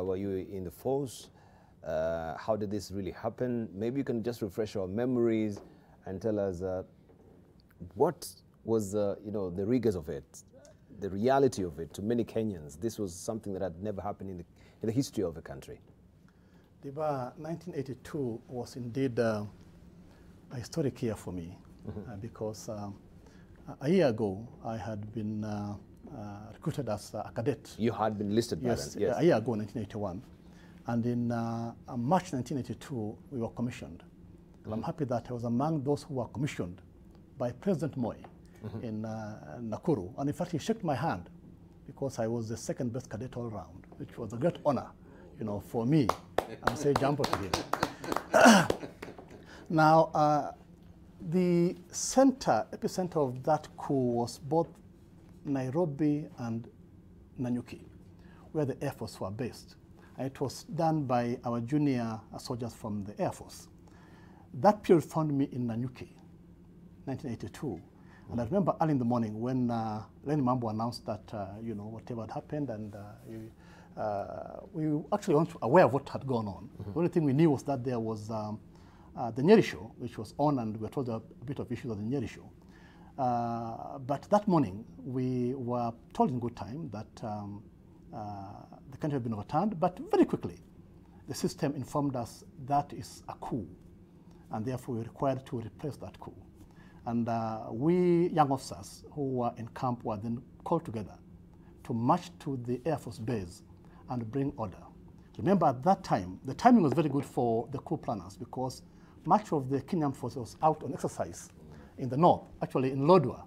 Were you in the force? How did this really happen? Maybe you can just refresh our memories and tell us what was you know, the rigors of it, the reality of it to many Kenyans. This was something that had never happened in the history of the country. Diba, 1982 was indeed a historic year for me because a year ago I had been recruited as a cadet. You had been listed by then? Yes, a year ago, 1981. And in March 1982, we were commissioned. And I'm happy that I was among those who were commissioned by President Moi in Nakuru. And in fact, he shook my hand because I was the second best cadet all around, which was a great honor, you know, for me. And say jump to him. Now, the epicenter of that coup was both Nairobi and Nanyuki, where the Air Force were based. And it was done by our junior soldiers from the Air Force. That period found me in Nanyuki, 1982. And I remember early in the morning when Lenny Mambo announced that, you know, whatever had happened, and we actually weren't aware of what had gone on. The only thing we knew was that there was the Nyeri show, which was on, and we were told a bit of issues at the Nyeri show. But that morning, we were told in good time that the country had been overturned, but very quickly, the system informed us that is a coup, and therefore we were required to replace that coup. And we young officers who were in camp were then called together to march to the Air Force base and bring order. Remember, at that time, the timing was very good for the coup planners because much of the Kenyan force was out on exercise in the north, actually in Lodwar,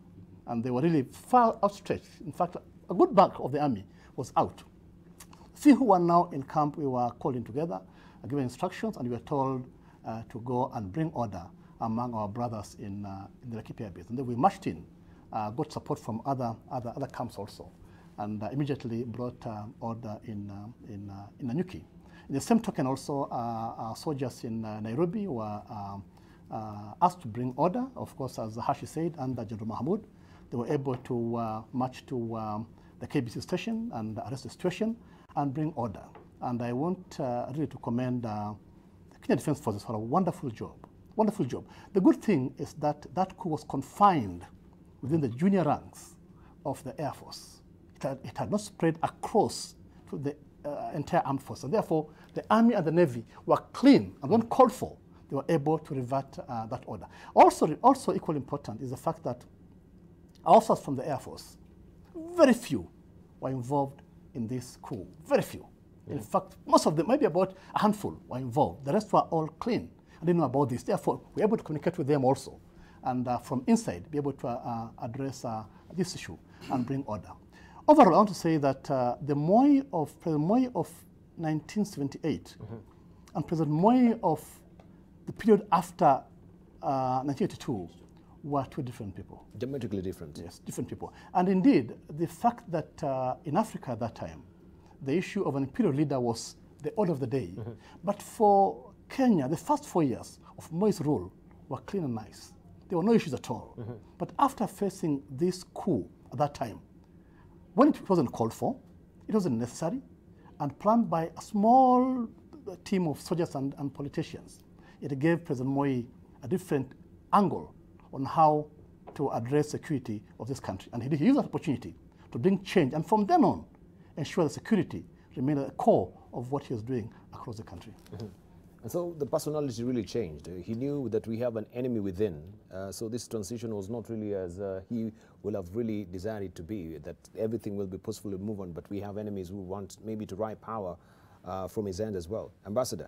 and they were really far outstretched. In fact, a good bulk of the army was out. See who were now in camp, we were called in together, given instructions, and we were told to go and bring order among our brothers in the Laikipia base. And then we marched in, got support from other camps also, and immediately brought order in Nanyuki. In the same token also, our soldiers in Nairobi were asked to bring order, of course, as Hashi said, under General Mohammed. They were able to march to the KBC station and arrest the situation and bring order. And I want really to commend the Kenyan Defense Forces for a wonderful job. Wonderful job. The good thing is that that coup was confined within the junior ranks of the Air Force. It had not spread across to the entire armed force. And therefore, the Army and the Navy were clean and when called for, they were able to revert that order. Also equally important is the fact that officers from the Air Force, very few were involved in this coup. Very few. In fact, most of them, maybe about a handful, were involved. The rest were all clean. I didn't know about this. Therefore, we were able to communicate with them also, and from inside, be able to address this issue and bring order. Overall, I want to say that the Moi of President Moi of 1978 and President Moi of the period after 1982 were two different people. Dramatically different. Yes, different people. And indeed, the fact that in Africa at that time, the issue of an imperial leader was the order of the day. But for Kenya, the first 4 years of Moi's rule were clean and nice. There were no issues at all. But after facing this coup at that time, when it wasn't called for, it wasn't necessary, and planned by a small team of soldiers and politicians, it gave President Moi a different angle on how to address security of this country. And he used that opportunity to bring change, and from then on, ensure that security remained at the core of what he was doing across the country. And so the personality really changed. He knew that we have an enemy within, so this transition was not really as he will have really desired it to be, that everything will be peacefully move on, but we have enemies who want maybe to ride power from his end as well. Ambassador.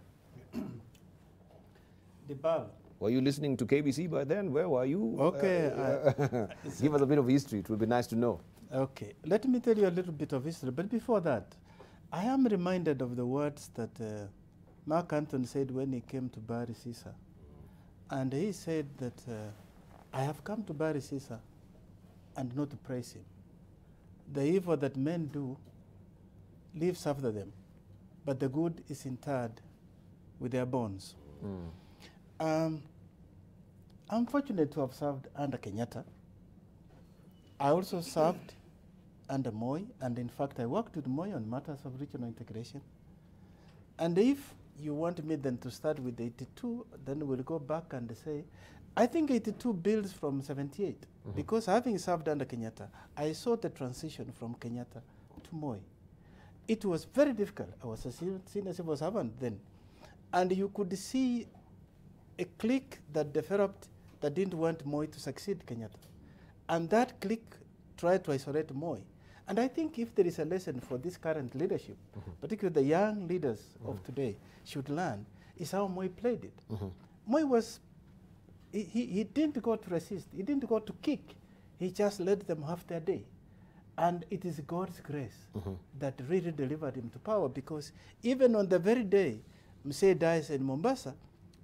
Were you listening to KBC by then? Where were you? Okay. Give us a bit of history. It would be nice to know. Okay. Let me tell you a little bit of history. But before that, I am reminded of the words that Mark Anthony said when he came to Bari Sisa. And he said that I have come to Bari Sisa and not to praise him. The evil that men do lives after them, but the good is interred with their bones. I'm fortunate to have served under Kenyatta. I also served under Moi, and in fact I worked with Moi on matters of regional integration. And if you want me then to start with 82, then we'll go back and say, I think 82 builds from 78. Because having served under Kenyatta, I saw the transition from Kenyatta to Moi. It was very difficult. I was a senior civil servant then. And you could see a clique that developed that didn't want Moi to succeed Kenyatta. And that clique tried to isolate Moi. And I think if there is a lesson for this current leadership, particularly the young leaders of today should learn, is how Moi played it. Moi was, he didn't go to resist, he didn't go to kick, he just let them have their day. And it is God's grace that really delivered him to power, because even on the very day Mzee dies in Mombasa,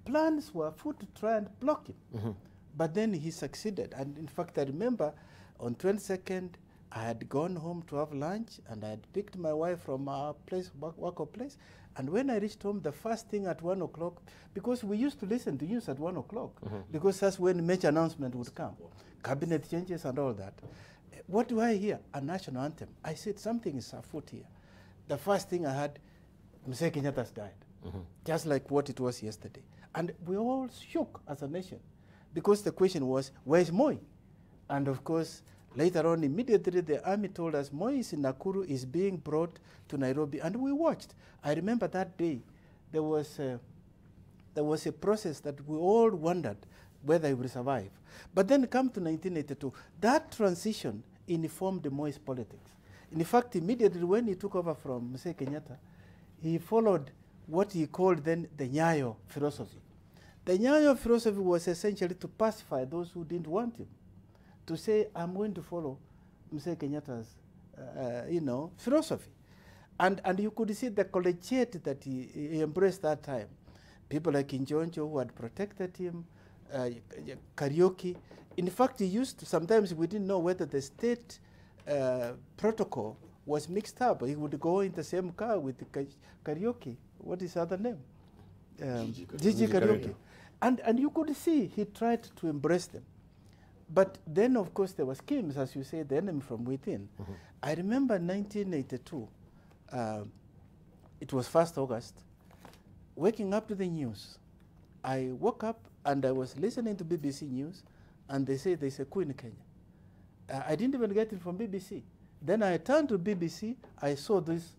plans were afoot to try and block him. But then he succeeded. And in fact, I remember on 22nd, I had gone home to have lunch, and I had picked my wife from our place, work place. And when I reached home, the first thing at 1 o'clock, because we used to listen to news at 1 o'clock, because that's when major announcement would come, cabinet changes and all that. What do I hear? A national anthem. I said, something is afoot here. The first thing I heard, Mzee Kenyatta's died, just like what it was yesterday. And we all shook as a nation, because the question was, where's Moi? And of course, later on, immediately the army told us Moi is in Nakuru, is being brought to Nairobi, and we watched. I remember that day, there was a process that we all wondered whether he would survive. But then come to 1982, that transition informed Moi's politics. In fact, immediately when he took over from Mzee Kenyatta, he followed what he called then the Nyayo philosophy. The Nyayo philosophy was essentially to pacify those who didn't want him, to say, I'm going to follow Mzee Kenyatta's philosophy. And you could see the collegiate that he embraced that time. People like Njonjo who had protected him, Karaoke. In fact, he used to, sometimes we didn't know whether the state protocol was mixed up. He would go in the same car with the Karaoke. What is the other name? Gigi Karaoke. And you could see he tried to embrace them. But then, of course, there was schemes, as you say, the enemy from within. I remember 1982, it was 1st August, waking up to the news. I woke up and I was listening to BBC News, and they say there's a coup in Kenya. I didn't even get it from BBC. Then I turned to BBC, I saw these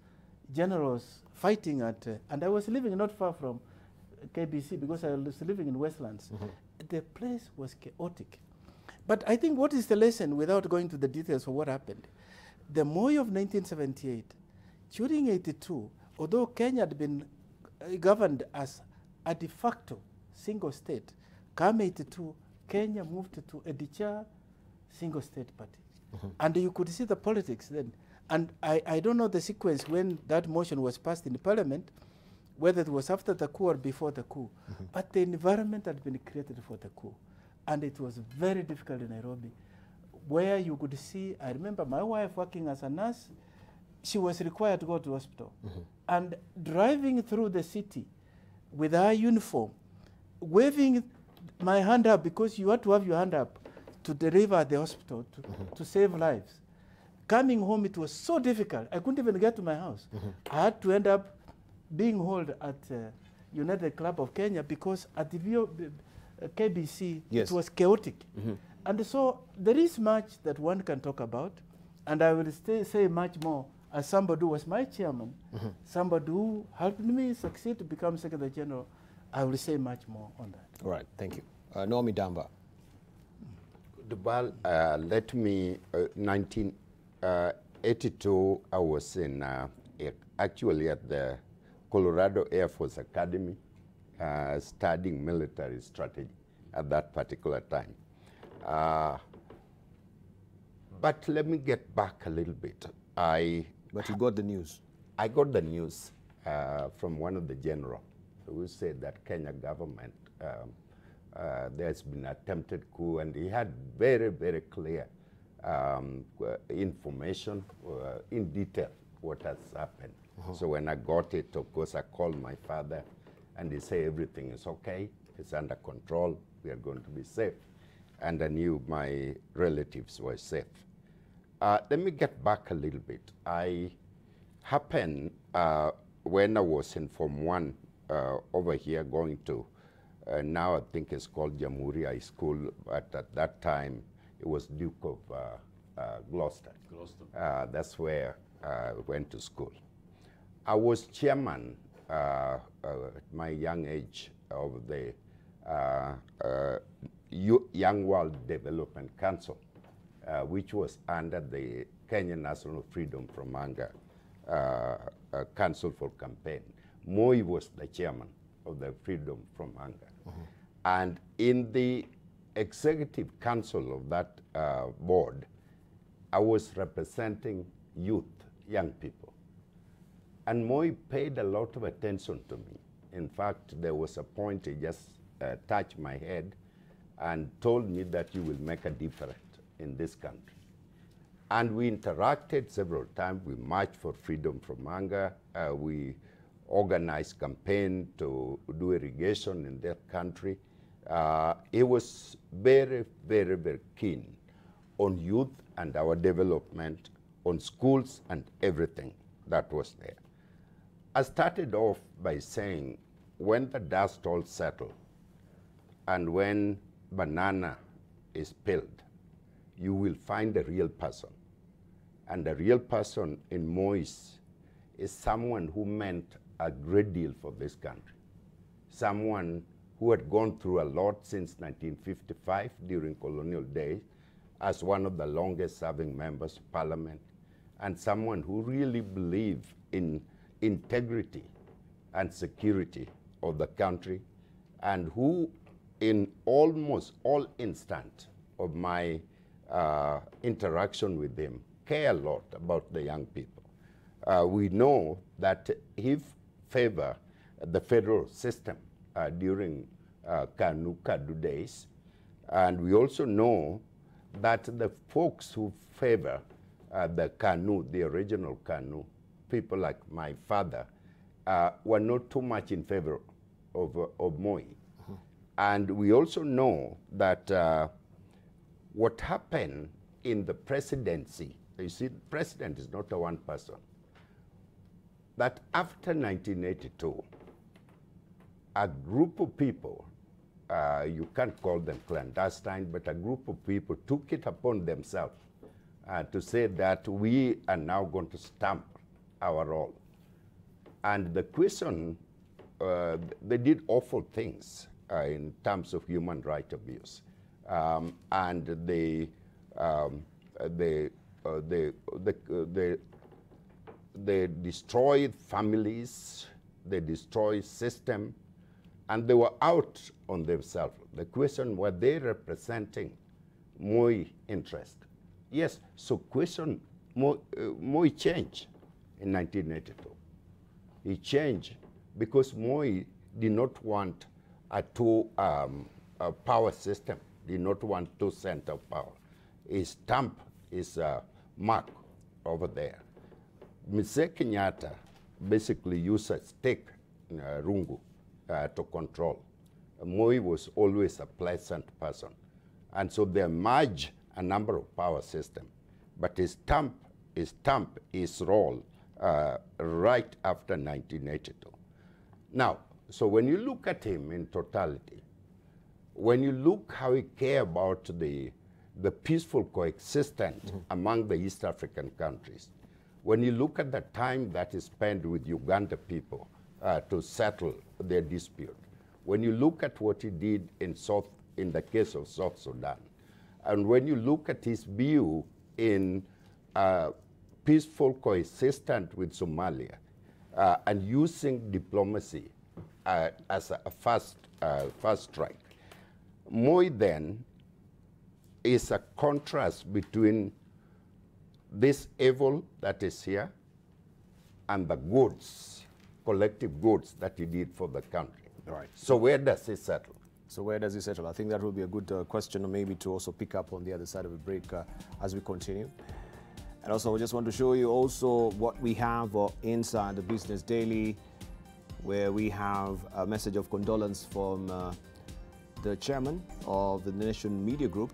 generals fighting at, and I was living not far from KBC because I was living in Westlands. The place was chaotic. But I think what is the lesson, without going to the details of what happened? The Moi of 1978, during 82, although Kenya had been governed as a de facto single state, come 82, Kenya moved to a Dicha single state party. And you could see the politics then. And I don't know the sequence when that motion was passed in the parliament, whether it was after the coup or before the coup. But the environment had been created for the coup. And it was very difficult in Nairobi, where you could see, I remember my wife working as a nurse, she was required to go to hospital. And driving through the city with her uniform, waving my hand up, because you had to have your hand up to deliver at the hospital, to save lives. Coming home, it was so difficult. I couldn't even get to my house. I had to end up being held at United Club of Kenya, because at the KBC, it was chaotic. And so there is much that one can talk about, and I will say much more as somebody who was my chairman, somebody who helped me succeed to become Secretary General. I will say much more on that. All right, thank you. Naomi Damba. Well, let me, 1982, I was in, actually at the Colorado Air Force Academy, studying military strategy at that particular time. But let me get back a little bit. But you got the news. I got the news from one of the generals who said that Kenya government, there's been attempted coup, and he had very, very clear information in detail what has happened. So when I got it, of course, I called my father, and he said everything is okay, it's under control, we are going to be safe. And I knew my relatives were safe. Let me get back a little bit. I happened when I was in Form 1 over here going to, now I think it's called Jamhuri High School, but at that time it was Duke of Gloucester. That's where I went to school. I was chairman at my young age of the Young World Development Council, which was under the Kenyan National Freedom from Hunger Council for Campaign. Moi was the chairman of the Freedom from Hunger. And in the executive council of that board, I was representing youth, young people. And Moi paid a lot of attention to me. In fact, there was a point he just touched my head and told me that you will make a difference in this country. And we interacted several times. We marched for freedom from hunger. We organized campaign to do irrigation in that country. He was very, very, very keen on youth and our development, on schools and everything that was there. I started off by saying, when the dust all settles and when banana is peeled, you will find a real person. And the real person in Moise is someone who meant a great deal for this country. Someone who had gone through a lot since 1955 during colonial days as one of the longest serving members of parliament, and someone who really believed in integrity and security of the country, and who in almost all instant of my interaction with him care a lot about the young people. We know that he favored the federal system during Kadu days, and we also know that the folks who favor the Kanu, the original Kanu, people like my father, were not too much in favor of Moi. And we also know that what happened in the presidency, you see, the president is not a one person, that after 1982, a group of people, you can't call them clandestine, but a group of people took it upon themselves to say that we are now going to stamp our role. And the question, they did awful things in terms of human rights abuse. And they destroyed families, they destroyed system, and they were out on themselves. The question, were they representing Moi interest? Yes, so question, Moi changed in 1982. He changed because Moi did not want a power system, did not want two center of power. His stamp is mark over there. Mr. Kenyatta basically used a stick, rungu, to control. Moi was always a pleasant person. And so they merged a number of power systems. But his stamp his role right after 1982. Now, so when you look at him in totality, when you look how he cared about the peaceful coexistence among the East African countries, when you look at the time that he spent with Uganda people to settle their dispute, when you look at what he did in the case of South Sudan, and when you look at his view in peaceful coexistence with Somalia, and using diplomacy as a fast track, Moi then is a contrast between this evil that is here and the goods, collective goods that he did for the country. Right. So where does he settle? So where does he settle? I think that will be a good question, maybe to also pick up on the other side of the break as we continue. And also, I just want to show you also what we have inside the Business Daily, where we have a message of condolence from the chairman of the Nation Media Group.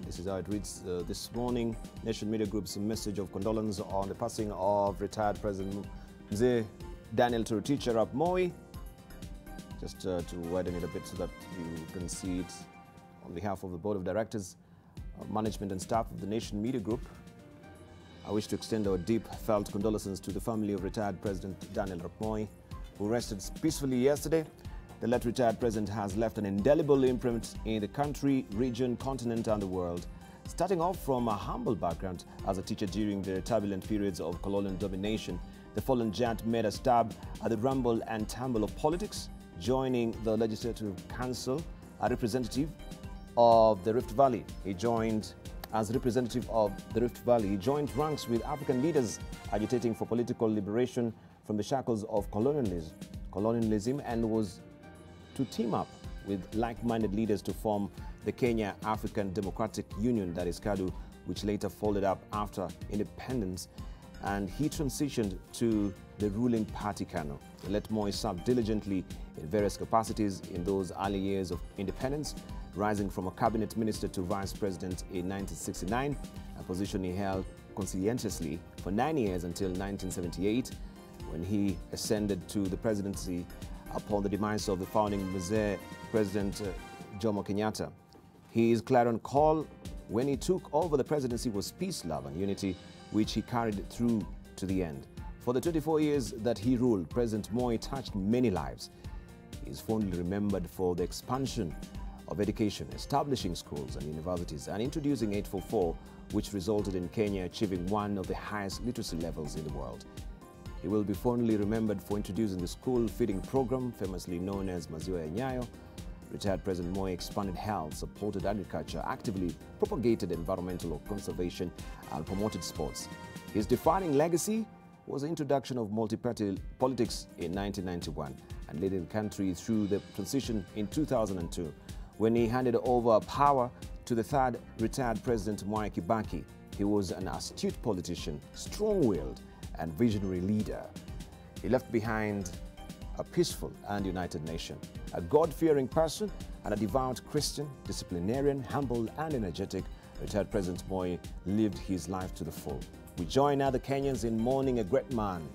This is how it reads this morning. Nation Media Group's message of condolence on the passing of retired President Mzee Daniel Toroitich Arap Moi. Just to widen it a bit so that you can see it, on behalf of the Board of Directors, management and staff of the Nation Media Group, I wish to extend our deep felt condolences to the family of retired President Daniel Arap Moi, who rested peacefully yesterday. The late retired president has left an indelible imprint in the country, region, continent and the world. Starting off from a humble background as a teacher during the turbulent periods of colonial domination, the fallen giant made a stab at the rumble and tumble of politics, joining the Legislative Council, a representative of the Rift Valley. He joined ranks with African leaders agitating for political liberation from the shackles of colonialism and was to team up with like-minded leaders to form the Kenya African Democratic Union, that is KADU, which later folded up after independence, and he transitioned to the ruling party KANU. Let Moi served diligently in various capacities in those early years of independence, rising from a cabinet minister to vice president in 1969, a position he held conscientiously for 9 years until 1978, when he ascended to the presidency upon the demise of the founding Mzee President Jomo Kenyatta. His clarion call when he took over the presidency was peace, love and unity, which he carried through to the end. For the 24 years that he ruled, President Moi touched many lives. He is fondly remembered for the expansion of education, establishing schools and universities, and introducing 844, which resulted in Kenya achieving one of the highest literacy levels in the world. He will be fondly remembered for introducing the school feeding program, famously known as Maziwa ya Nyayo. Retired President Moi expanded health, supported agriculture, actively propagated environmental conservation, and promoted sports. His defining legacy was the introduction of multi-party politics in 1991 and leading the country through the transition in 2002, when he handed over power to the third retired President Mwai Kibaki. He was an astute politician, strong-willed, and visionary leader. He left behind a peaceful and united nation, a God-fearing person and a devout Christian, disciplinarian, humble and energetic. Retired President Moi lived his life to the full. We join other Kenyans in mourning a great man.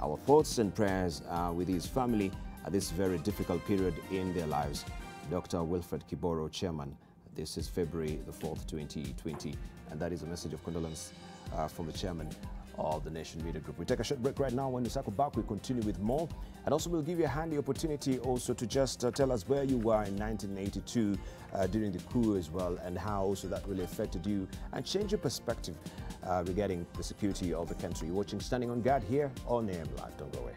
Our thoughts and prayers are with his family at this very difficult period in their lives. Dr. Wilfred Kiboro, Chairman. This is February the 4th, 2020, and that is a message of condolence from the Chairman of the Nation Media Group. We take a short break right now. When we circle back, we continue with more. And also we'll give you a handy opportunity also to just tell us where you were in 1982 during the coup as well, and how also that really affected you and change your perspective regarding the security of the country. You're watching Standing on Guard here on AM Live. Don't go away.